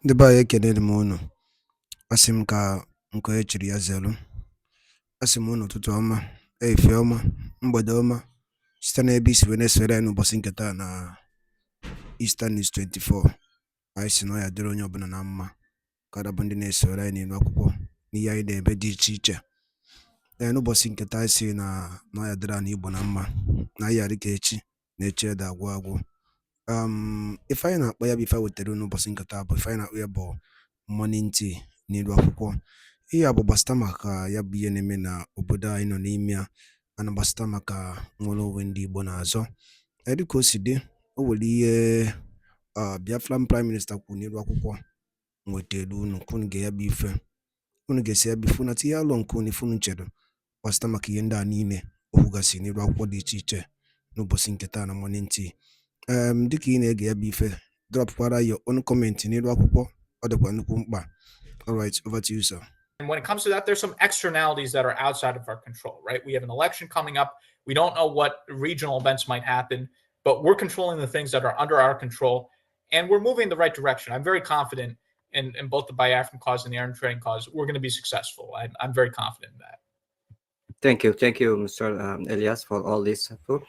Ndị be anyị ekenere m unu. Asị m ka nke e chiri ya zelu. Asị m unu ụtụtụ ọma, ehihie ọma, mgbede ọma site n'ebe isi wee na-esore anyị n'ụbọchị nke taa na Eastern News 24. Anyị si na ọ ya dịrị onye ọbụla na mma ka bụ ndị na-esore anyị n'ilu akwụkwọ n'ihe anyị na-ebe dị iche iche. N'ụbọchị nke taa anyị si na ọ ya dịrị anyị Igbo na mma na anyị yarị ka echi na echi ede agwụ agwụ. Ife anyị na-akpọ ya bụ ife wetara n'ụbọchị nke taa bụ ife anyị na-akpọ ya bụ morning tea n'ilu akwụkwọ. Ihe a bụ gbasịta maka ya bụ ihe na-eme na obodo anyị nọ n'ime ya, ana gbasịta maka nwere onwe ndị Igbo na-azọ. Dịka o si dị, o nwere ihe Biafran Prime Minister kwuru n'ilu akwụkwọ nwetara unu ka unu ga ya bụ ife, unu ga-esi ya bụ ife na tinye alụ nke unu ife unu chere gbasịta maka ihe ndị a niile o kwugasị n'ilu akwụkwọ dị iche iche n'ụbọchị nke taa na morning tea. Dịka ị na-ege ya bụ ife, dropkwara your own comment n'ilu akwụkwọ, ọ dịkwa nnukwu mkpa. All right, over to you, sir. And when it comes to that, there's some externalities that are outside of our control, right? We have an election coming up. We don't know what regional events might happen, but we're controlling the things that are under our control, and we're moving in the right direction. I'm very confident in both the Biafran cause and the iron trading cause. We're going to be successful. I'm very confident in that. Thank you, Mr. Elias, for all this info.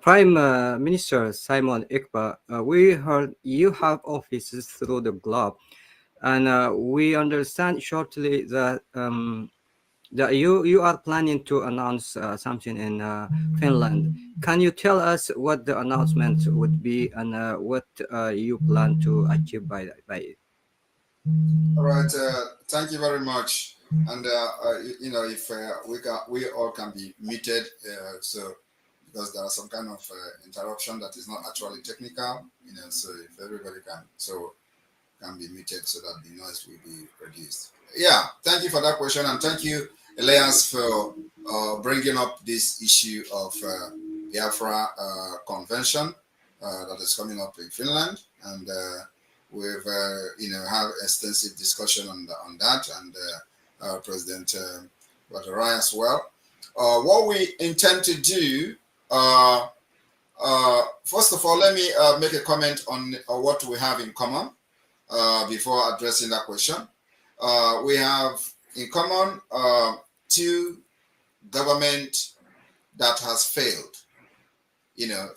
Prime Minister Simon Ekpa, we heard you have offices through the globe, and we understand shortly that that you are planning to announce something in Finland. Can you tell us what the announcement would be and what you plan to achieve by it? All right, thank you very much. And you know, if we all can be muted, so because there are some kind of interruption that is not actually technical, you know, so if everybody can be muted so that the noise will be reduced. Yeah, thank you for that question, and thank you, Elias, for bringing up this issue of Biafra convention that is coming up in Finland, and we've have extensive discussion on that, and President Badarai as well. What we intend to do, first of all, let me make a comment on what we have in common before addressing that question. We have in common two government that has failed,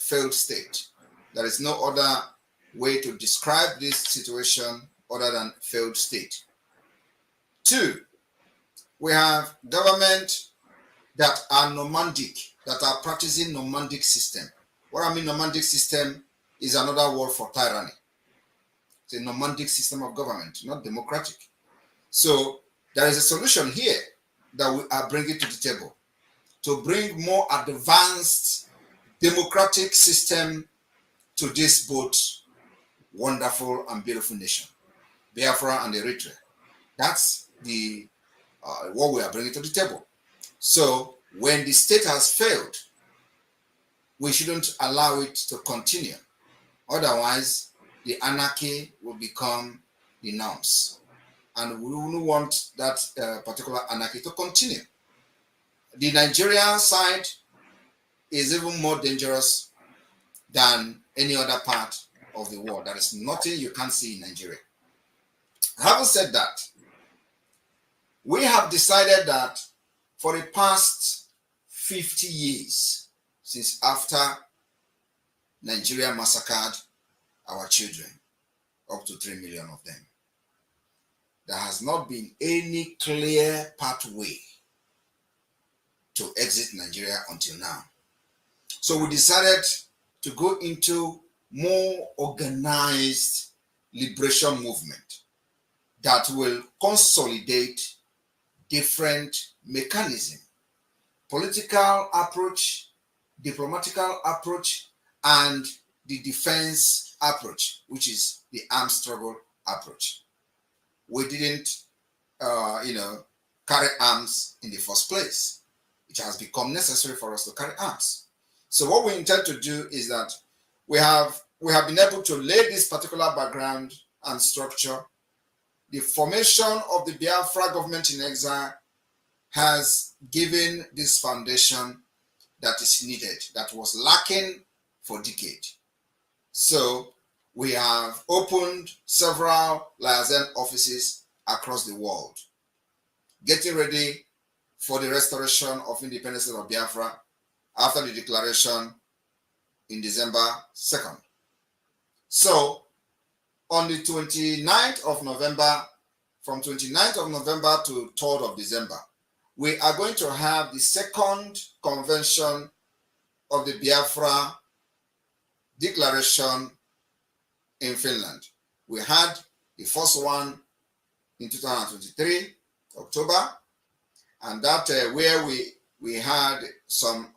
failed state. There is no other way to describe this situation other than failed state. Two, we have government that are nomadic, that are practicing nomadic system. What I mean nomadic system is another word for tyranny. It's a nomadic system of government, not democratic. So there is a solution here that we are bringing to the table to bring more advanced democratic system to this both wonderful and beautiful nation, Biafra and Eritrea. That's the what we are bringing to the table. So when the state has failed, we shouldn't allow it to continue. Otherwise, the anarchy will become the norms. And we don't want that particular anarchy to continue. The Nigerian side is even more dangerous than any other part of the world. There is nothing you can't see in Nigeria. Having said that, we have decided that for the past 50 years, since after Nigeria massacred our children, up to 3 million of them, there has not been any clear pathway to exit Nigeria until now. So we decided to go into more organized liberation movement that will consolidate different mechanism, political approach, diplomatical approach, and the defense approach, which is the armed struggle approach. We didn't, carry arms in the first place. It has become necessary for us to carry arms. So what we intend to do is that we have been able to lay this particular background and structure. The formation of the Biafra government in exile has given this foundation that is needed, that was lacking for decades. So we have opened several liaison offices across the world, getting ready for the restoration of independence of Biafra after the declaration in December 2nd. So on the 29th of November, from 29th of November to 3rd of December, we are going to have the second convention of the Biafra declaration in Finland. We had the first one in 2023, October, and that where we had some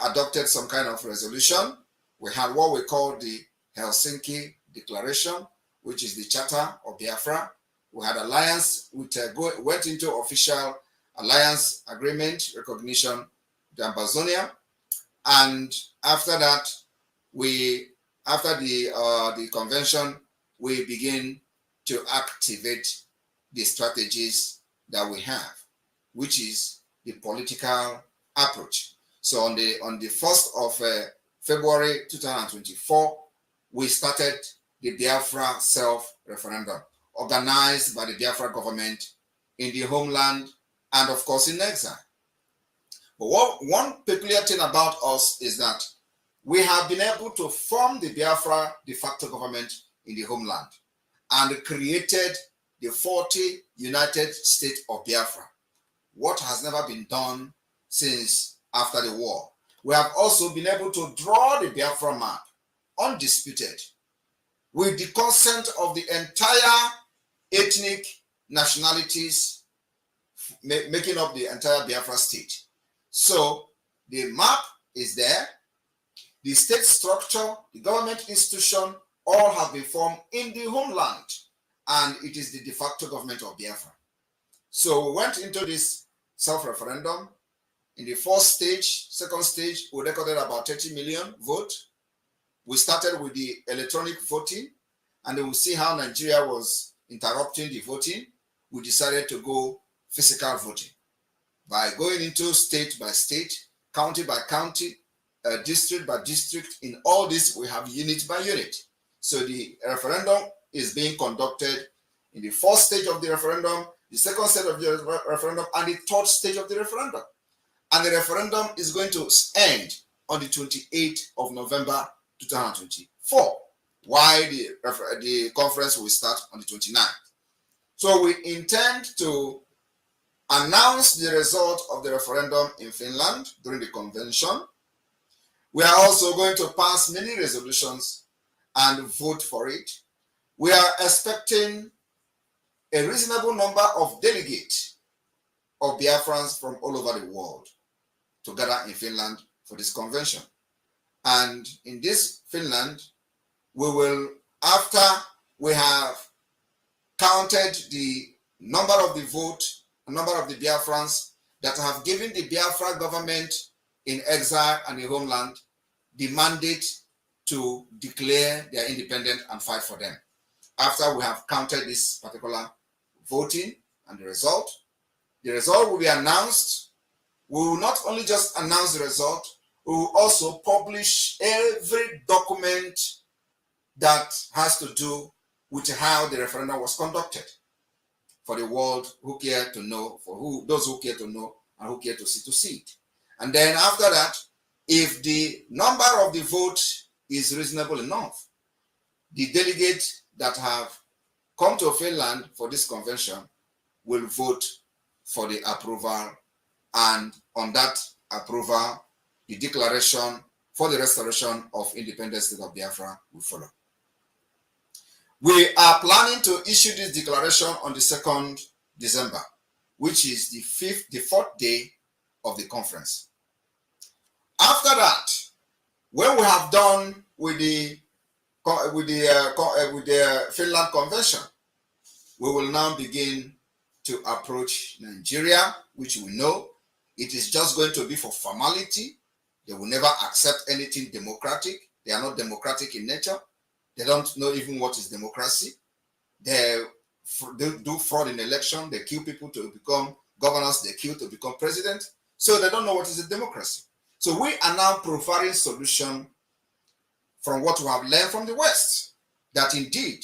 adopted some kind of resolution. We had what we call the Helsinki Declaration, which is the Charter of Biafra. We had alliance, which went into official alliance agreement recognition with Amazonia, and after that, after the convention, we begin to activate the strategies that we have, which is the political approach. So on the 1st of February 2024, we started the Biafra self-referendum, organized by the Biafra government in the homeland and of course in exile. But one peculiar thing about us is that we have been able to form the Biafra de facto government in the homeland and created the 40 United States of Biafra, what has never been done since after the war. We have also been able to draw the Biafra map, undisputed, with the consent of the entire ethnic nationalities making up the entire Biafra state. So the map is there. The state structure, the government institution, all have been formed in the homeland, and it is the de facto government of Biafra. So we went into this self-referendum. In the first stage, second stage, we recorded about 30 million votes. We started with the electronic voting, and then we'll see how Nigeria was interrupting the voting. We decided to go physical voting by going into state by state, county by county, district by district. In all this, we have unit by unit. So the referendum is being conducted in the first stage of the referendum, the second stage of the referendum, and the third stage of the referendum. And the referendum is going to end on the 28th of November 2024, while the conference will start on the 29th. So we intend to announce the result of the referendum in Finland during the convention. We are also going to pass many resolutions and vote for it. We are expecting a reasonable number of delegates of Biafrans from all over the world to gather in Finland for this convention. And in this Finland, we will, after we have counted the number of the vote, number of the Biafrans that have given the Biafra government in exile and the homeland the mandate to declare their independence and fight for them. After we have counted this particular voting and the result will be announced. We will not only just announce the result, we will also publish every document that has to do with how the referendum was conducted for the world who care to know, those who care to know and who care to see it. And then after that, if the number of the vote is reasonable enough, the delegates that have come to Finland for this convention will vote for the approval, and on that approval, the declaration for the restoration of independent state of Biafra will follow. We are planning to issue this declaration on the 2nd December, which is the fourth day of the conference. After that, when we have done with the Finland convention, we will now begin to approach Nigeria, which we know it is just going to be for formality. They will never accept anything democratic. They are not democratic in nature. They don't know even what is democracy. They do fraud in election. They kill people to become governors. They kill to become president. So they don't know what is a democracy. So we are now providing solution from what we have learned from the West, that indeed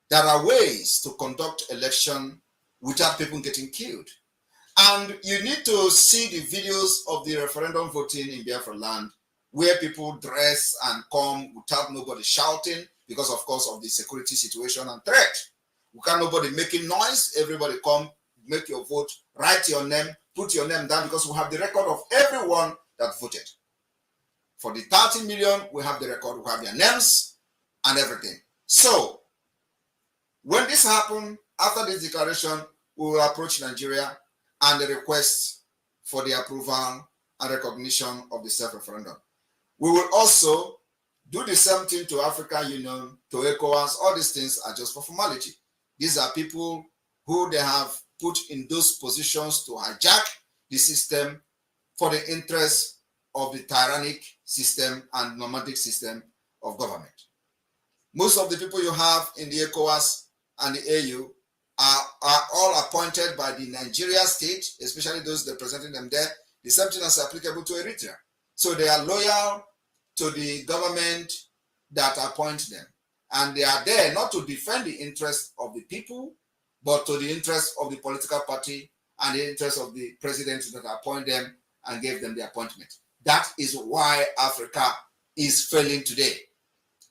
there are ways to conduct election without people getting killed. And you need to see the videos of the referendum voting in Biafra land, where people dress and come without nobody shouting because, of course, of the security situation and threat. We can't nobody making noise. Everybody come, make your vote, write your name, put your name down, because we have the record of everyone that voted. For the 30 million, we have the record, we have their names and everything. So when this happens, after this declaration, we will approach Nigeria and the request for the approval and recognition of the self-referendum. We will also do the same thing to African Union, to ECOWAS. All these things are just for formality. These are people who they have put in those positions to hijack the system for the interest of the tyrannic system and nomadic system of government. Most of the people you have in the ECOWAS and the AU are all appointed by the Nigeria state, especially those representing them there. The same thing is applicable to Eritrea. So they are loyal to the government that appoints them. And they are there not to defend the interests of the people, but to the interests of the political party and the interests of the president that appoint them and gave them the appointment. That is why Africa is failing today.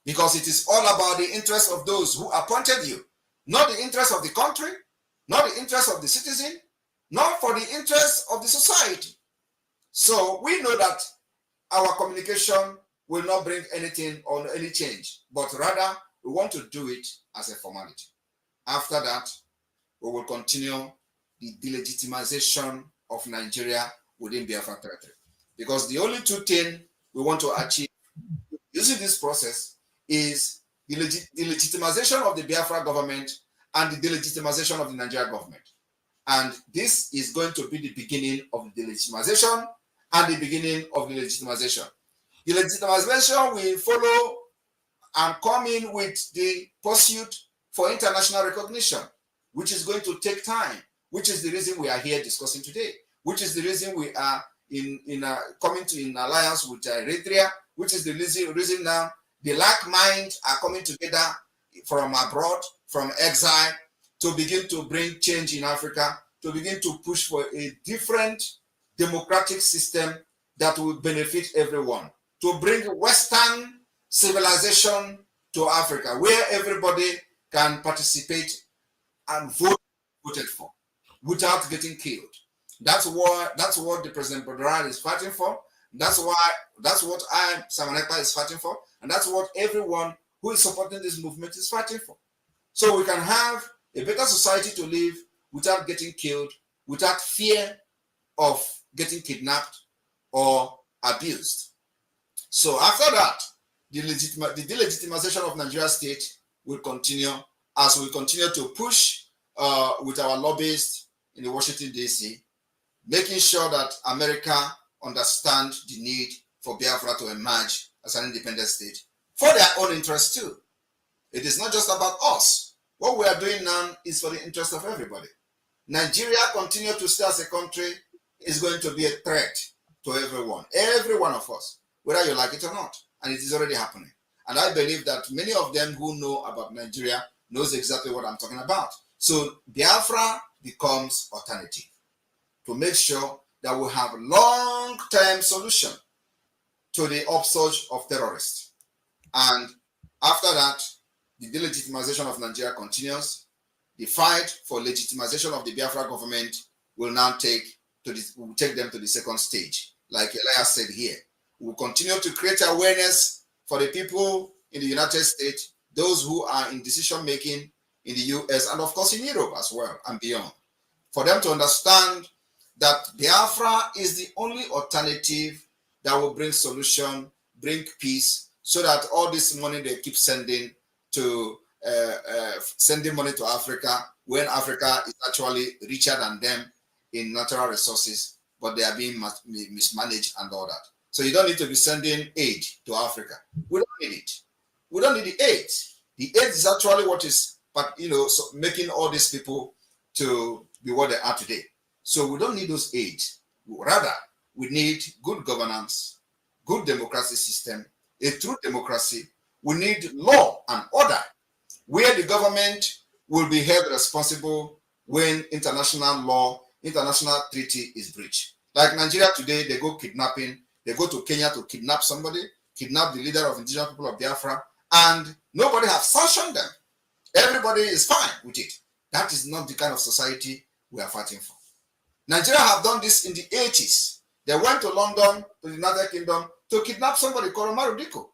Because it is all about the interests of those who appointed you, not the interests of the country, not the interests of the citizen, not for the interests of the society. So we know that our communication will not bring anything or any change, but rather we want to do it as a formality. After that, we will continue the delegitimization of Nigeria within Biafra territory. Because the only two things we want to achieve using this process is the legitimization of the Biafra government and the delegitimization of the Nigeria government. And this is going to be the beginning of the delegitimization and the beginning of the legitimization. The legitimization will follow and come in with the pursuit for international recognition, which is going to take time, which is the reason we are here discussing today, which is the reason we are coming to in alliance with Eritrea, which is the reason now the like mind are coming together from abroad, from exile, to begin to bring change in Africa, to begin to push for a different democratic system that will benefit everyone, to bring Western civilization to Africa, where everybody can participate and voted for without getting killed. That's what the President Badran is fighting for. That's what Simon Ekpa is fighting for, and that's what everyone who is supporting this movement is fighting for. So we can have a better society to live without getting killed, without fear of getting kidnapped or abused. So after that, the delegitimization of Nigeria state will continue as we continue to push with our lobbyists in the Washington, D.C., making sure that America understands the need for Biafra to emerge as an independent state for their own interest too. It is not just about us. What we are doing now is for the interest of everybody. Nigeria continue to stay as a country is going to be a threat to everyone, every one of us, whether you like it or not. And it is already happening. And I believe that many of them who know about Nigeria knows exactly what I'm talking about. So Biafra becomes alternative to make sure that we have long-term solution to the upsurge of terrorists. And after that, the delegitimization of Nigeria continues. The fight for legitimization of the Biafra government will now take them to the second stage. Like Elias said here, we will continue to create awareness for the people in the United States, those who are in decision-making in the US, and of course in Europe as well and beyond, for them to understand that Biafra is the only alternative that will bring solution, bring peace, so that all this money they keep sending money to Africa, when Africa is actually richer than them in natural resources, but they are being mismanaged and all that. So you don't need to be sending aid to Africa. We don't need it. We don't need the aid. The aid is actually what is, making all these people to be what they are today. So we don't need those aid. Rather, we need good governance, good democracy system, a true democracy We need law and order, where the government will be held responsible when international law, international treaty is breached. Like Nigeria today, they go kidnapping, they go to Kenya to kidnap somebody, kidnap the leader of indigenous people of Biafra, and nobody has sanctioned them. Everybody is fine with it. That is not the kind of society we are fighting for. Nigeria have done this in the 80s. They went to London, to the United Kingdom, to kidnap somebody called Marudiko.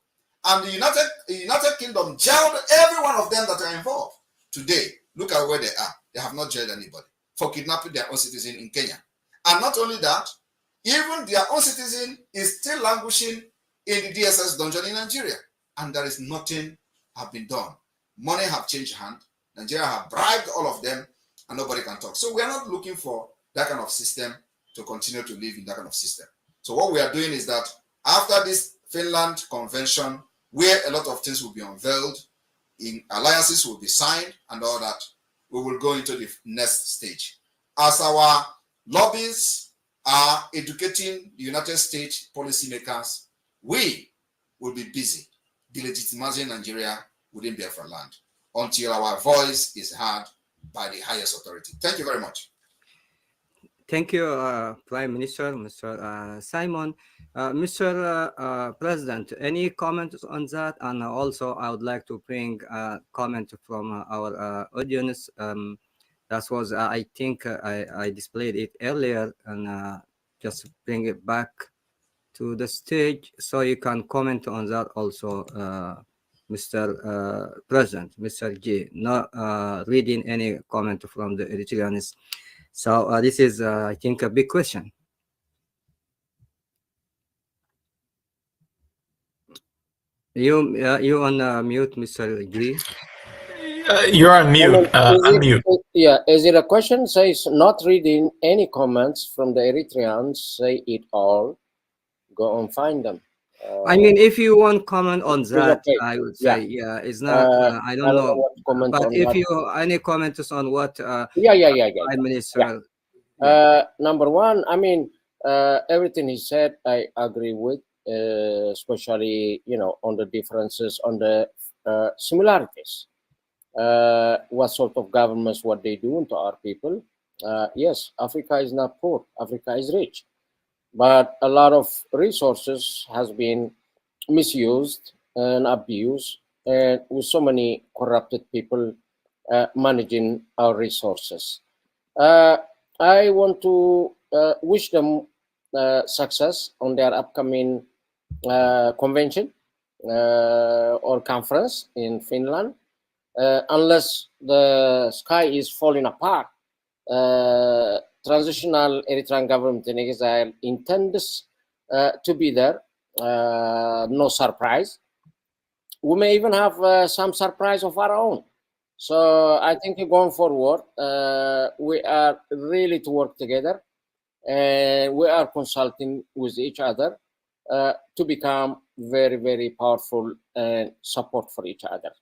And the United Kingdom jailed every one of them that are involved. Today, look at where they are. They have not jailed anybody for kidnapping their own citizen in Kenya. And not only that, even their own citizen is still languishing in the DSS dungeon in Nigeria. And there is nothing have been done. Money have changed hand. Nigeria have bribed all of them, and nobody can talk. So we are not looking for that kind of system to continue to live in that kind of system. So what we are doing is that after this Finland Convention, where a lot of things will be unveiled, in alliances will be signed and all that, we will go into the next stage. As our lobbies are educating the United States policymakers, we will be busy delegitimizing Nigeria within Biafra land until our voice is heard by the highest authority. Thank you very much. Thank you, Prime Minister, Mr. Simon. Mr. President, any comments on that? And also, I would like to bring a comment from our audience. That was, I think, I displayed it earlier, and just bring it back to the stage so you can comment on that also, Mr. President, Mr. G. Not reading any comment from the Eritreans. So this is, I think, a big question. You on mute, Mr. G. You're on mute. Unmute. Is it a question? Says not reading any comments from the Eritreans. Say it all. Go and find them. I mean, if you want comment on that, okay. I would say, yeah, it's not. I don't know what to comment but on if that. you any comments on what? Prime Minister. Number one, I mean, everything he said, I agree with, especially on the differences, on the similarities. What sort of governments, what they do to our people. Yes, Africa is not poor. Africa is rich. But a lot of resources has been misused and abused, and with so many corrupted people managing our resources. I want to wish them success on their upcoming convention or conference in Finland. Unless the sky is falling apart, transitional Eritrean government in exile intends to be there. No surprise. We may even have some surprise of our own. So I think going forward, we are really to work together, and we are consulting with each other to become very, very powerful and support for each other.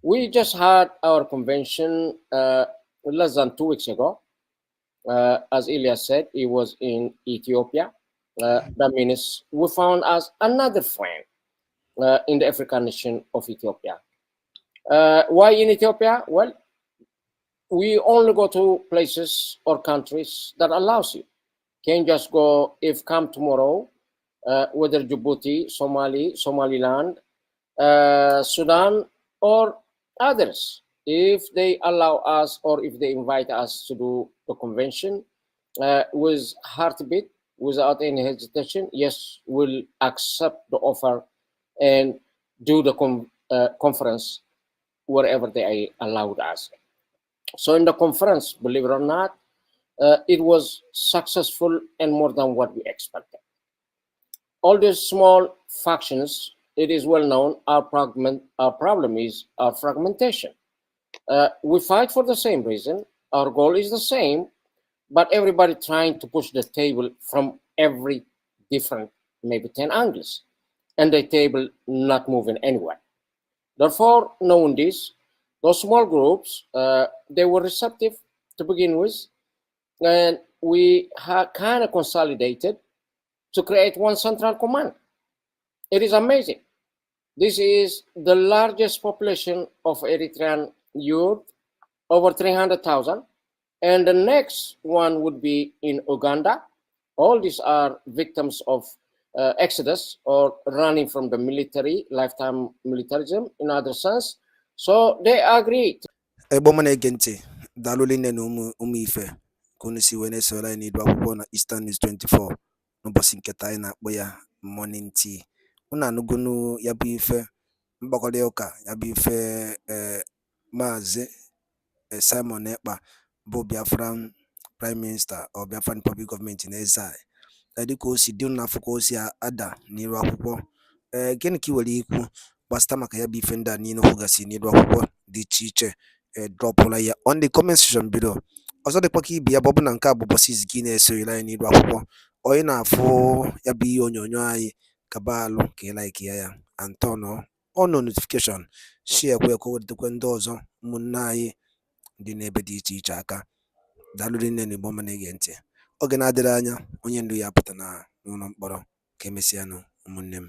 We just had our convention less than 2 weeks ago. As Elias said, it was in Ethiopia. That means we found us another friend in the African nation of Ethiopia. Why in Ethiopia? Well, we only go to places or countries that allows you. Can't just go, if come tomorrow, whether Djibouti, Somaliland, Sudan, or others. If they allow us or if they invite us to do the convention with heartbeat, without any hesitation, yes, we'll accept the offer and do the conference wherever they allowed us. So in the conference, believe it or not, it was successful and more than what we expected. All these small factions, it is well known, our problem is our fragmentation. We fight for the same reason. Our goal is the same, but everybody trying to push the table from every different, maybe 10 angles, and the table not moving anywhere. Therefore, knowing this, those small groups, they were receptive to begin with, and we kind of consolidated to create one central command. It is amazing. This is the largest population of Eritrean youth, over 300,000. And the next one would be in Uganda. All these are victims of exodus or running from the military, lifetime militarism in other sense. So they agree. Ebe ọma na-ege ntị, daalụ nne na ụmụ ife ka unu si wee na-esoro anyị n'idu akwụkwọ na Eastern News 24 n'ụbọchị nketa anyị na-akpọ ya morning tea. Unu anụgonu ya bụ ife mgbakọrịta ụka ya bụ ife Maazị Simon Ekpa bụ Biafran Prime Minister or Biafran Public Government in exile dịka o si dị n'afọ ka o si ada n'iru akwụkwọ. Gịnị ka ị nwere ikwu gbasịta maka ya bụ ife ndị a niile kwugasị n'iru akwụkwọ dị iche iche dropụla ya on the comment section below. Ọzọ dịkwa ka ibe ya bụ na nke a bụ ụbọchị izu gị na-esorela anyị n'iru akwụkwọ, onye na-afụ ya bụ ihe onyonyo anyị kaba alụ ka ị like ya and turn on notification, share kwe ka o wetakwa ndị ọzọ ụmụnne anyị dị n'ebe dị iche iche aka. Daalụ nne na Igbo ọma na-ege ntị. Oge na-adịrị anya onye ndu ya pụta na n'ụlọ mkpọrọ. Ka emesịanụ ụmụnne m.